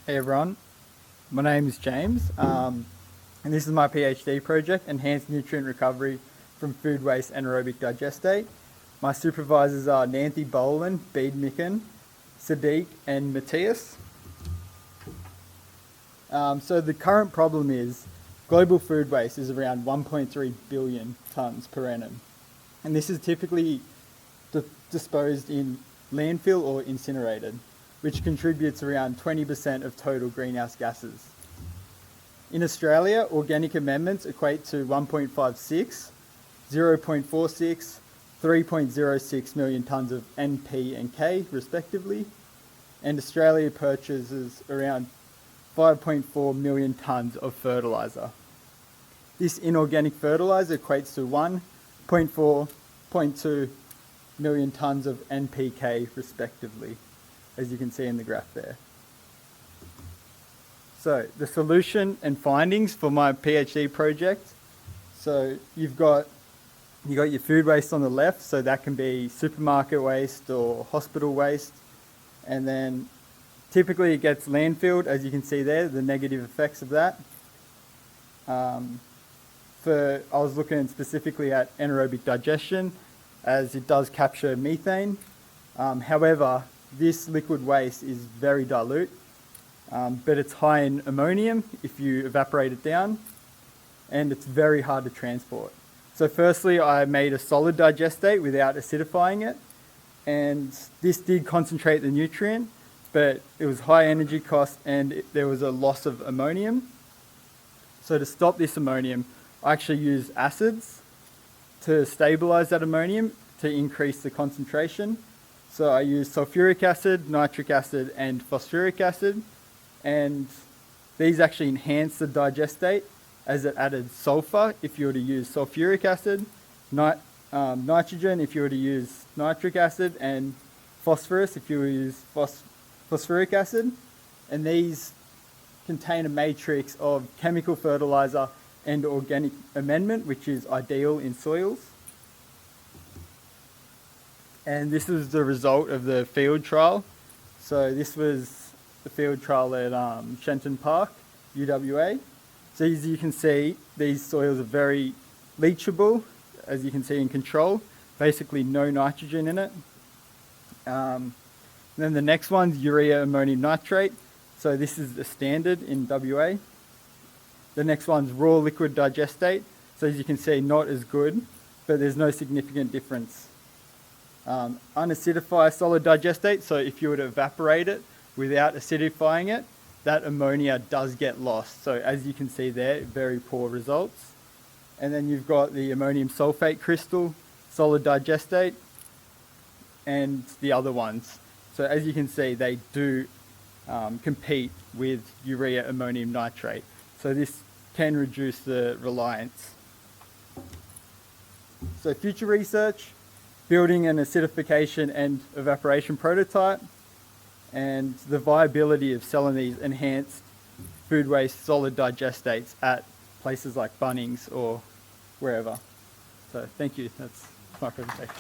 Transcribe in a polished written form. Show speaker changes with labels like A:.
A: Hey everyone, my name is James, and this is my PhD project, Enhanced Nutrient Recovery from Food Waste Anaerobic Digestate. My supervisors are Nancy Boland, Bede Micken, Sadiq and Matthias. So the current problem is global food waste is around 1.3 billion tonnes per annum, and this is typically disposed in landfill or incinerated, which contributes around 20% of total greenhouse gases. In Australia, organic amendments equate to 1.56, 0.46, 3.06 million tonnes of NP and K respectively, and Australia purchases around 5.4 million tonnes of fertiliser. This inorganic fertiliser equates to 1.4, 0.2 million tonnes of NPK respectively, as you can see in the graph there. So the solution and findings for my PhD project. So you've got your food waste on the left, so that can be supermarket waste or hospital waste, and then typically it gets landfilled, as you can see there, the negative effects of that. I was looking specifically at anaerobic digestion, as it does capture methane. However, this liquid waste is very dilute, but it's high in ammonium if you evaporate it down, and it's very hard to transport. So firstly, I made a solid digestate without acidifying it, and this did concentrate the nutrient, but it was high energy cost and there was a loss of ammonium. So to stop this ammonium, I actually used acids to stabilize that ammonium to increase the concentration. So I used sulfuric acid, nitric acid, and phosphoric acid, and these actually enhanced the digestate as it added sulfur if you were to use sulfuric acid, nitrogen if you were to use nitric acid, and phosphorus if you were to use phosphoric acid. And these contain a matrix of chemical fertilizer and organic amendment, which is ideal in soils. And this is the result of the field trial. So this was the field trial at Shenton Park, UWA. So as you can see, these soils are very leachable, as you can see in control, basically no nitrogen in it. Then the next one's urea ammonium nitrate. So this is the standard in WA. The next one's raw liquid digestate. So as you can see, not as good, but there's no significant difference. Unacidified solid digestate, so if you were to evaporate it without acidifying it, that ammonia does get lost. So as you can see there, very poor results. And then you've got the ammonium sulfate crystal, solid digestate, and the other ones. So as you can see, they do compete with urea ammonium nitrate. So this can reduce the reliance. So future research, building an acidification and evaporation prototype, and the viability of selling these enhanced food waste solid digestates at places like Bunnings or wherever. So thank you, that's my presentation.